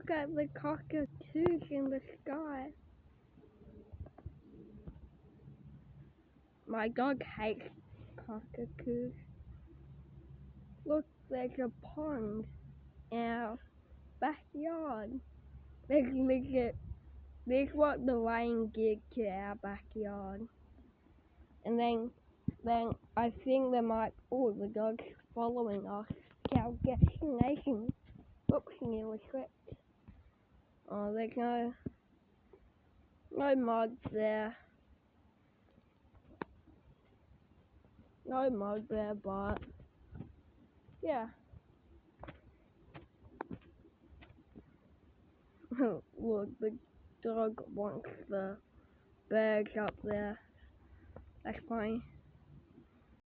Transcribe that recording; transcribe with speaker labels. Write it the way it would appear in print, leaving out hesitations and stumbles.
Speaker 1: look at the cockatoos in the sky. My dog hates cockatoos. Look, there's a pond in our backyard. There's what the rain did to our backyard. And then I think the dog's following us to our destination. Oops, nearly slipped. Oh, there's no mud there. No mud there, but yeah. Look, the dog wants the birds up there. That's funny.